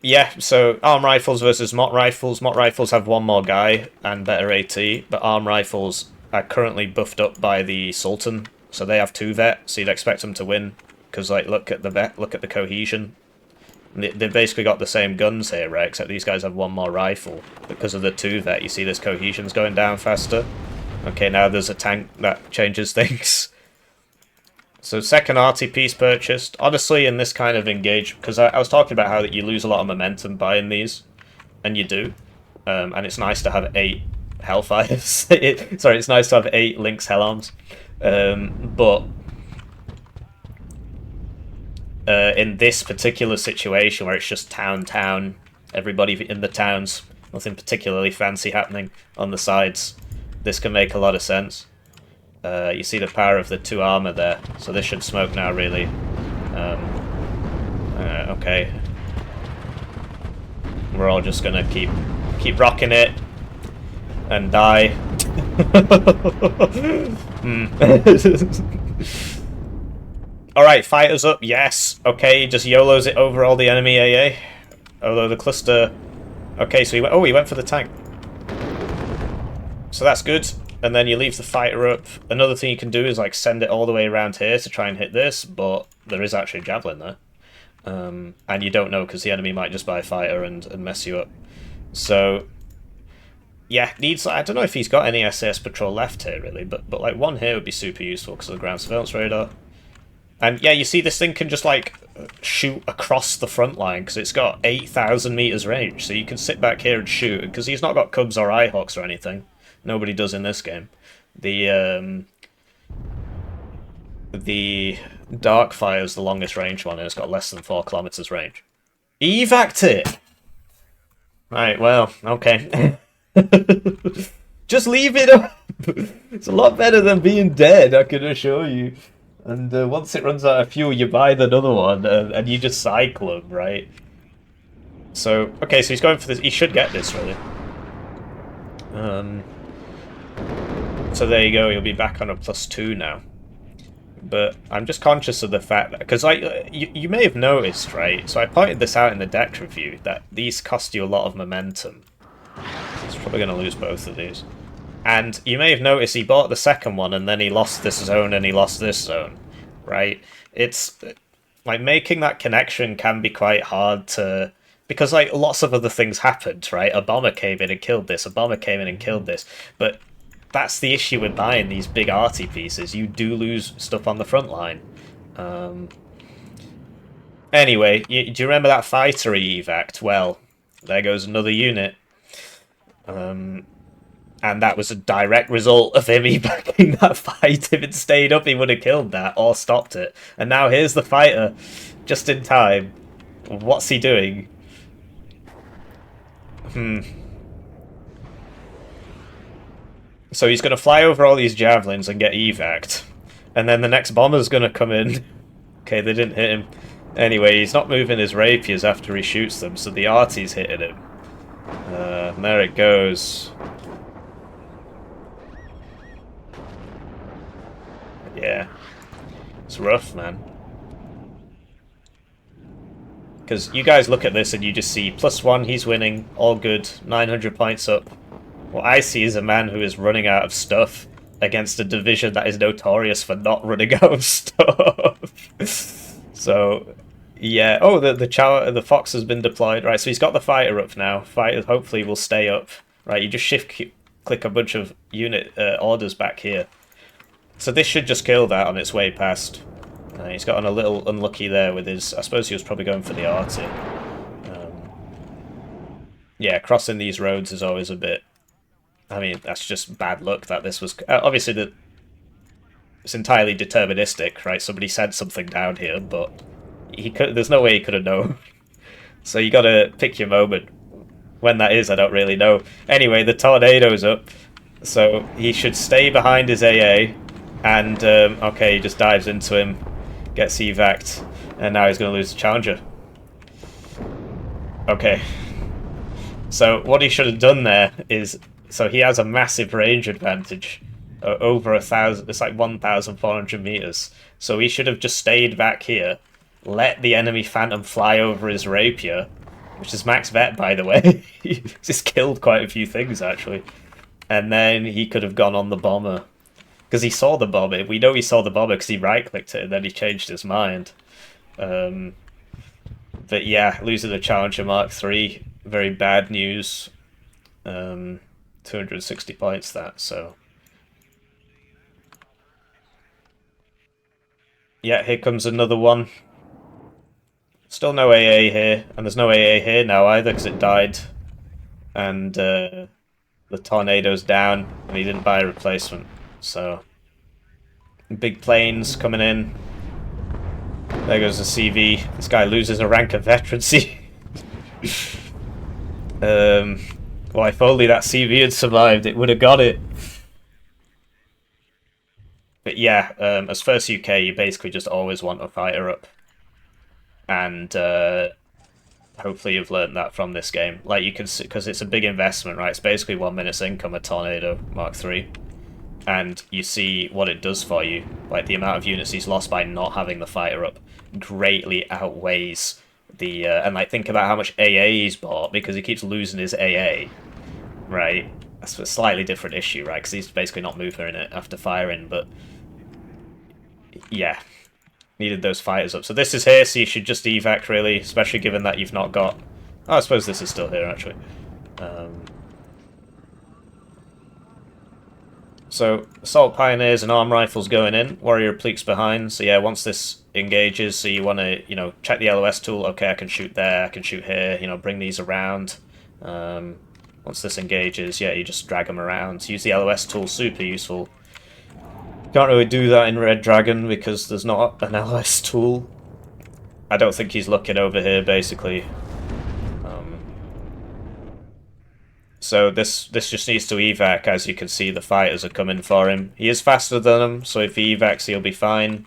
yeah, so arm rifles versus mott rifles. Mott rifles have 1 more guy and better AT, but arm rifles are currently buffed up by the Sultan, so they have 2 vet, so you'd expect them to win. Because, like, look at the vet, look at the cohesion. They've basically got the same guns here, right? Except these guys have 1 more rifle. Because of the 2 vet, you see this cohesion's going down faster. Okay, now there's a tank that changes things. So 2nd RT piece purchased. Honestly, in this kind of engage, because I was talking about how that you lose a lot of momentum buying these, and you do. And it's nice to have 8 Hellfires. Sorry, it's nice to have 8 Lynx Hellarms. But in this particular situation where it's just town, everybody in the towns, nothing particularly fancy happening on the sides, this can make a lot of sense. You see the power of the 2 armor there, so this should smoke now, really. Okay. We're all just gonna keep rocking it and die. Alright, fighters up, yes. Okay, just YOLOs it over all the enemy AA. Although the cluster... Okay, so he went for the tank. So that's good. And then you leave the fighter up. Another thing you can do is like send it all the way around here to try and hit this, but there is actually a javelin there. And you don't know because the enemy might just buy a fighter and mess you up. So, yeah, needs... I don't know if he's got any SAS patrol left here, really, but like 1 here would be super useful because of the ground surveillance radar. And yeah, you see this thing can just like shoot across the front line because it's got 8,000 meters range, so you can sit back here and shoot because he's not got Cubs or Eyehawks or anything. Nobody does in this game. The Darkfire's the longest range one, and it's got less than 4 kilometers range. Evac'd it! Right, well, okay. Just leave it up! It's a lot better than being dead, I can assure you. And once it runs out of fuel, you buy another one, and you just cycle them, right? So, okay, so he's going for this. He should get this, really. So there you go, he'll be back on a +2 now. But I'm just conscious of the fact that, because you may have noticed, right? So I pointed this out in the deck review, that these cost you a lot of momentum. He's probably going to lose both of these. And you may have noticed he bought the second one, and then he lost this zone, and he lost this zone, right? It's, like, making that connection can be quite hard to... Because, like, lots of other things happened, right? A bomber came in and killed this, a bomber came in and killed this, but... That's the issue with buying these big arty pieces. You do lose stuff on the front line. Anyway, do you remember that fighter he evac'd? Well, there goes another unit. And that was a direct result of him evac'ing that fight. If it stayed up, he would have killed that or stopped it. And now here's the fighter, just in time. What's he doing? So he's going to fly over all these javelins and get evac'd. And then the next bomber's going to come in. Okay, they didn't hit him. Anyway, he's not moving his rapiers after he shoots them, so the arty's hitting him. And there it goes. Yeah. It's rough, man. Because you guys look at this and you just see +1, he's winning, all good, 900 points up. What I see is a man who is running out of stuff against a division that is notorious for not running out of stuff. So, yeah. Oh, the fox has been deployed. Right, so he's got the fighter up now. Fighter hopefully will stay up. Right, you just shift-click a bunch of unit orders back here. So this should just kill that on its way past. He's gotten a little unlucky there with his... I suppose he was probably going for the arty. Yeah, crossing these roads is always a bit... I mean, that's just bad luck that this was... obviously, it's entirely deterministic, right? Somebody sent something down here, but there's no way he could have known. So you gotta pick your moment. When that is, I don't really know. Anyway, the tornado's up, so he should stay behind his AA, and, okay, he just dives into him, gets evac'd, and now he's gonna lose the challenger. Okay. So what he should have done there is... So he has a massive range advantage, over 1,000. It's like 1,400 meters. So he should have just stayed back here, let the enemy phantom fly over his rapier, which is max vet, by the way. He just killed quite a few things actually, and then he could have gone on the bomber because he saw the bomber. We know he saw the bomber because he right-clicked it and then he changed his mind. But yeah, losing the Challenger Mark III, very bad news. 260 points that, so... Yeah, here comes another one. Still no AA here, and there's no AA here now either because it died. And the tornado's down, and he didn't buy a replacement, so... Big planes coming in. There goes the CV. This guy loses a rank of veterancy. Well, if only that CV had survived, it would have got it. But yeah, as first UK, you basically just always want a fighter up. And hopefully you've learned that from this game. Like, you can see, because it's a big investment, right? It's basically 1 minute's income a Tornado Mark III. And you see what it does for you. Like, the amount of units he's lost by not having the fighter up greatly outweighs the... and, like, think about how much AA he's bought, because he keeps losing his AA, right? That's a slightly different issue, right? Because he's basically not moving it after firing, but... Yeah. Needed those fighters up. So this is here, so you should just evac, really, especially given that you've not got... Oh, I suppose this is still here, actually. So, Assault Pioneers and Arm Rifles going in, Warrior Pleeks behind. So yeah, once this engages, so you want to, you know, check the LOS tool. Okay, I can shoot there, I can shoot here, you know, bring these around. Once this engages, yeah, you just drag them around. Use the LOS tool, super useful. Can't really do that in Red Dragon because there's not an LS tool. I don't think he's looking over here, basically. So this just needs to evac. As you can see, the fighters are coming for him. He is faster than them, so if he evacs, he'll be fine.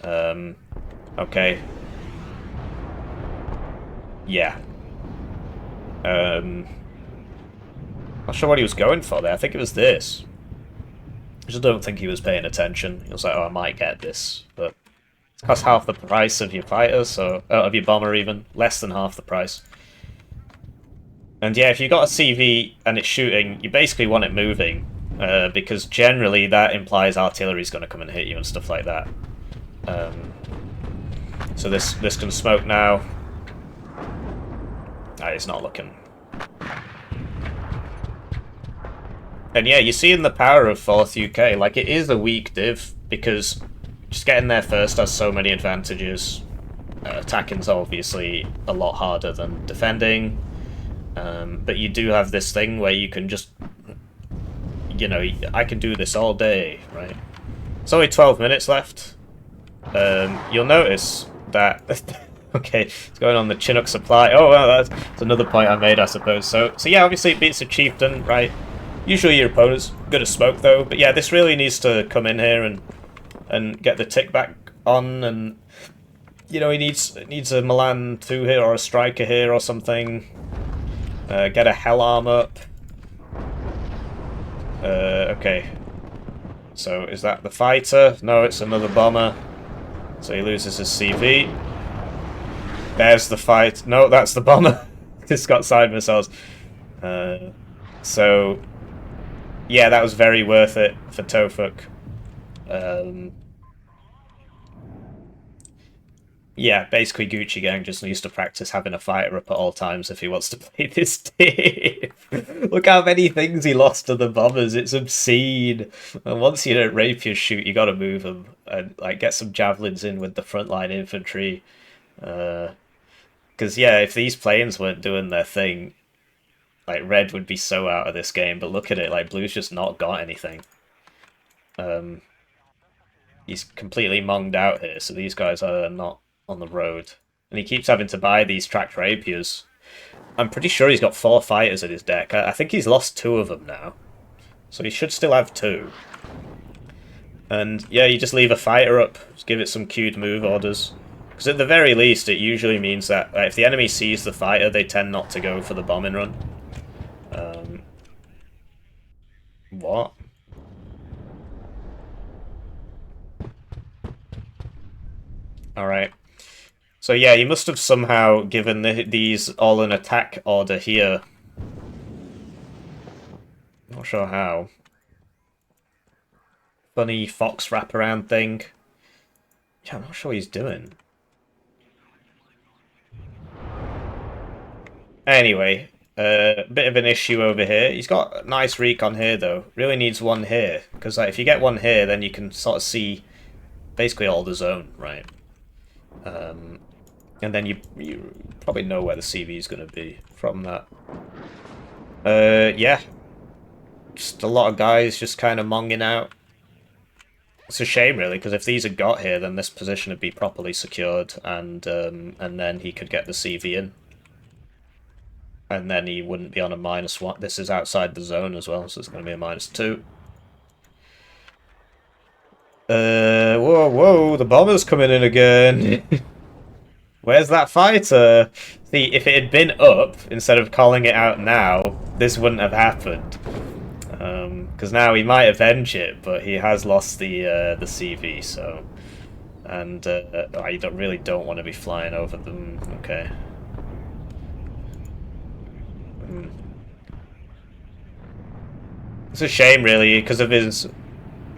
Okay. Yeah. Not sure what he was going for there. I think it was this. I just don't think he was paying attention. He was like, oh, I might get this. But it costs half the price of your fighter, so of your bomber even. Less than half the price. And yeah, if you've got a CV and it's shooting, you basically want it moving. Because generally that implies artillery's going to come and hit you and stuff like that. So this can smoke now. Ah, it's not looking. And yeah, you're seeing the power of 4th UK. Like, it is a weak div, because just getting there first has so many advantages. Attacking's obviously a lot harder than defending. But you do have this thing where you can just... You know, I can do this all day, right? It's only 12 minutes left. You'll notice that... Okay, it's going on the Chinook supply. Oh, well, that's another point I made, I suppose. So yeah, obviously it beats a chieftain, right? Usually your opponent's good at smoke, though. But yeah, this really needs to come in here and get the tick back on. And, you know, he needs a Milan 2 here or a striker here or something. Get a hell arm up. Okay. So is that the fighter? No, it's another bomber. So he loses his CV. There's the fight. No, that's the bomber. It's got side missiles. So, yeah, that was very worth it for Tofuk. Yeah, basically Gucci Gang just needs to practice having a fighter up at all times if he wants to play this team. Look how many things he lost to the bombers. It's obscene. And once you don't rapier shoot, you got to move them and like get some javelins in with the frontline infantry. Because, yeah, if these planes weren't doing their thing, like, Red would be so out of this game. But look at it, like, Blue's just not got anything. He's completely monged out here, so these guys are not on the road. And he keeps having to buy these tracked rapiers. I'm pretty sure he's got 4 fighters in his deck. I think he's lost 2 of them now. So he should still have 2. And, yeah, you just leave a fighter up. Just give it some queued move orders. Because at the very least, it usually means that if the enemy sees the fighter, they tend not to go for the bombing run. What? Alright. So yeah, you must have somehow given these all an attack order here. Not sure how. Funny fox wraparound thing. Yeah, I'm not sure what he's doing. Anyway, bit of an issue over here. He's got a nice recon here, though. Really needs one here. Because like, if you get one here, then you can sort of see basically all the zone, right? And then you probably know where the CV is going to be from that. Yeah. Just a lot of guys just kind of monging out. It's a shame, really, because if these had got here, then this position would be properly secured, and then he could get the CV in. And then he wouldn't be on a -1. This is outside the zone as well, so it's going to be a -2. Whoa, whoa, the bomber's coming in again. Where's that fighter? See, if it had been up, instead of calling it out now, this wouldn't have happened. Because now he might avenge it, but he has lost the CV, so... And I really don't want to be flying over them. Okay. It's a shame, really, because of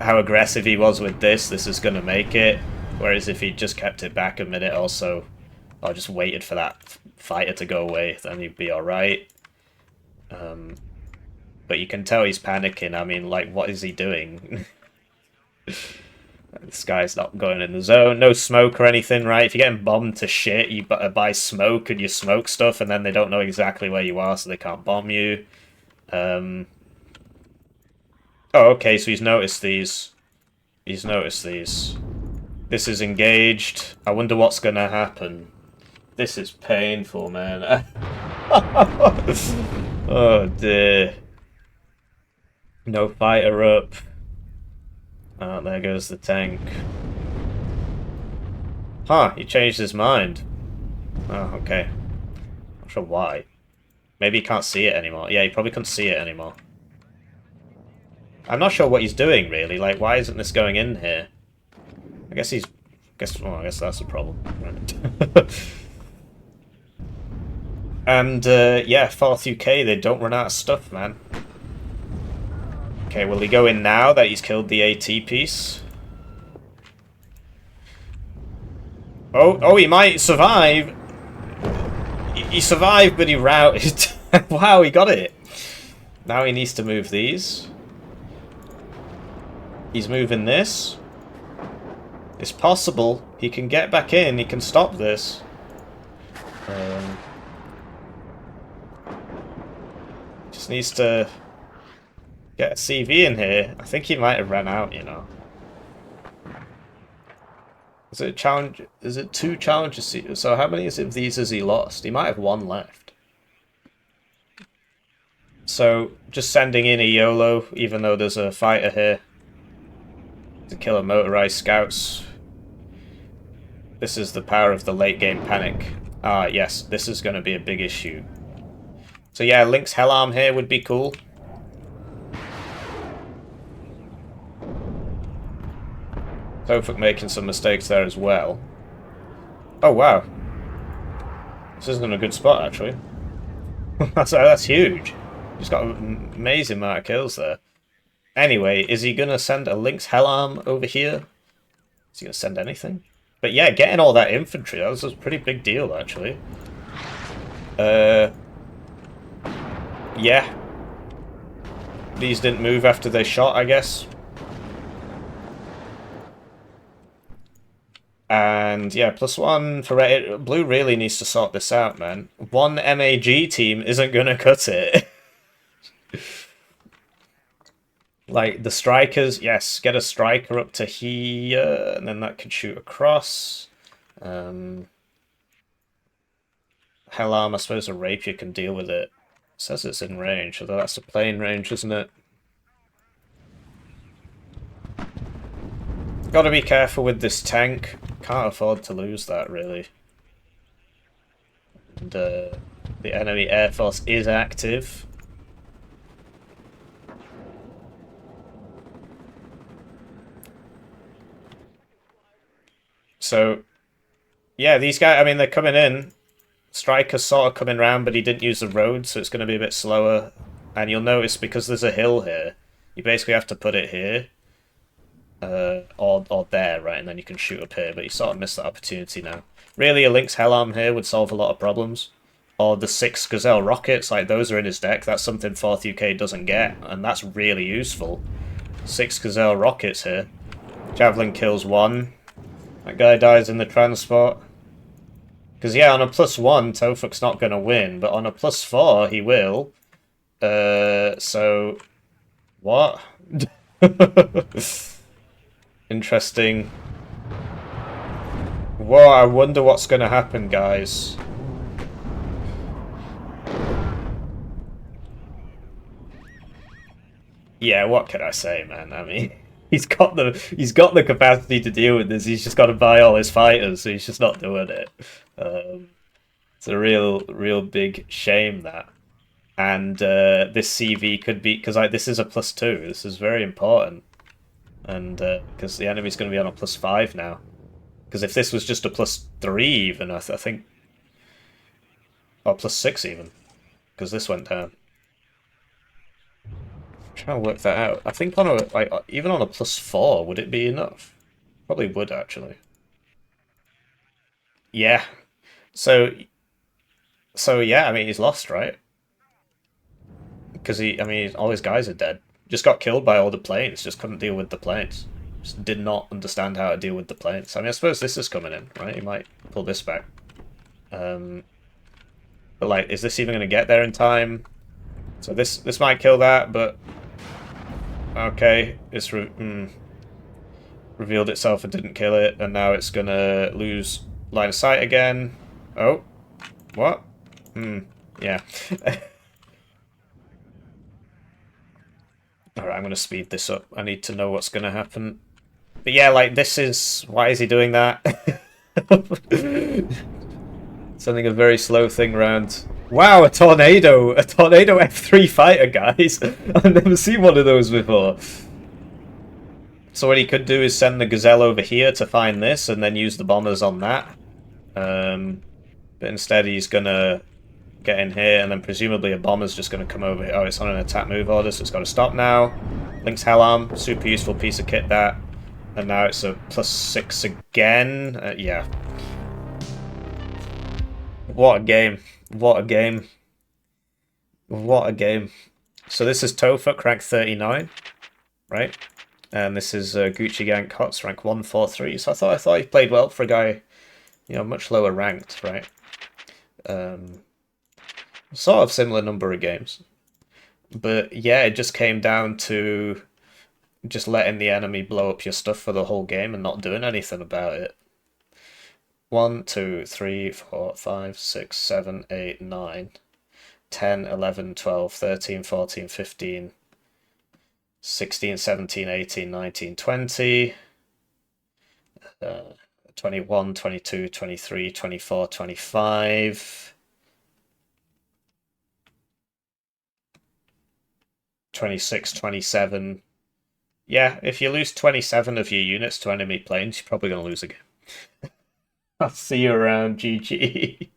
how aggressive he was with this. This is going to make it. Whereas if he just kept it back a minute or so, or just waited for that fighter to go away, then he'd be alright. But you can tell he's panicking. I mean, like, what is he doing? This guy's not going in the zone. No smoke or anything, right? If you're getting bombed to shit, you better buy smoke and you smoke stuff, and then they don't know exactly where you are, so they can't bomb you. Oh, okay, so he's noticed these. He's noticed these. This is engaged. I wonder what's gonna happen. This is painful, man. Oh dear. No fighter up. Oh, there goes the tank. Huh, he changed his mind. Oh, okay. Not sure why. Maybe he can't see it anymore. Yeah, he probably couldn't see it anymore. I'm not sure what he's doing, really. Like, why isn't this going in here? I guess he's... I guess that's a problem. Right. And, yeah, 4th UK, they don't run out of stuff, man. Okay, will he go in now that he's killed the AT piece? Oh, he might survive. He survived, but he routed. Wow, he got it. Now he needs to move these. He's moving this. It's possible. He can get back in. He can stop this. Just needs to get a CV in here. I think he might have ran out, you know. Is it a challenge? Is it 2 challenges? So how many of these has he lost? He might have 1 left. So just sending in a YOLO, even though there's a fighter here, to kill a motorized scouts. This is the power of the late game panic. Ah, yes, this is going to be a big issue. So yeah, Link's Hellarm here would be cool. Tofuk making some mistakes there as well. Oh wow. This isn't a good spot actually. that's huge. He's got an amazing amount of kills there. Anyway, is he going to send a Link's Hellarm over here? Is he going to send anything? But yeah, getting all that infantry, that was a pretty big deal actually. Yeah. These didn't move after they shot, I guess. And yeah, +1 for red. Blue really needs to sort this out, man. 1 MAG team isn't gonna cut it. Like, the strikers, yes, get a striker up to here, and then that can shoot across. Hellarm, I suppose a rapier can deal with it. It says it's in range, although that's a plain range, isn't it? Gotta be careful with this tank. Can't afford to lose that, really. And, the enemy air force is active. So, yeah, these guys, I mean, they're coming in. Striker's sort of coming round, but he didn't use the road, so it's going to be a bit slower. And you'll notice, because there's a hill here, you basically have to put it here. Or there, right, and then you can shoot up here, but you sort of missed that opportunity now. Really, a Link's Hellarm here would solve a lot of problems. Or the 6 Gazelle rockets, like those are in his deck, that's something 4th UK doesn't get, and that's really useful. 6 Gazelle rockets here. Javelin kills 1. That guy dies in the transport. Because yeah, on a +1, Tofuk's not going to win, but on a +4, he will. So... What? Interesting. Whoa, I wonder what's going to happen, guys. Yeah, what can I say, man? I mean, he's got the capacity to deal with this. He's just got to buy all his fighters, so he's just not doing it. It's a real big shame that. And this CV could be, because like this is a +2. This is very important. And because the enemy's going to be on a +5 now. Because if this was just a +3 even, I think... Or +6 even. Because this went down. I'm trying to work that out. I think on a, like, even on a +4, would it be enough? Probably would, actually. Yeah. So yeah, I mean, he's lost, right? Because I mean, all his guys are dead. Just got killed by all the planes, just couldn't deal with the planes. Just did not understand how to deal with the planes. I mean, I suppose this is coming in, right? He might pull this back. But, like, is this even going to get there in time? So this might kill that, but... Okay, it's... revealed itself and didn't kill it, and now it's gonna lose line of sight again. Oh, what? Yeah. Alright, I'm gonna speed this up. I need to know what's gonna happen. But yeah, like, this is... Why is he doing that? Sending a very slow thing around. Wow, a tornado! A tornado F3 fighter, guys! I've never seen one of those before. So what he could do is send the Gazelle over here to find this, and then use the bombers on that. But instead he's gonna get in here, and then presumably a bomber's just gonna come over here. Oh, it's on an attack move order, so it's got to stop now. Link's Hell Arm, super useful piece of kit that. And now it's a +6 again. Yeah. What a game. What a game. What a game. So this is Tofuk, rank 39, right? And this is Gucci Gang Cots, rank 143. So I thought he played well for a guy, you know, much lower ranked, right? Sort of similar number of games. But yeah, it just came down to just letting the enemy blow up your stuff for the whole game and not doing anything about it. 1, 2, 3, 4, 5, 6, 7, 8, 9, 10, 11, 12, 13, 14, 15, 16, 17, 18, 19, 20, 21, 22, 23, 24, 25, 26, 27. Yeah, if you lose 27 of your units to enemy planes, you're probably going to lose a game. I'll see you around, GG.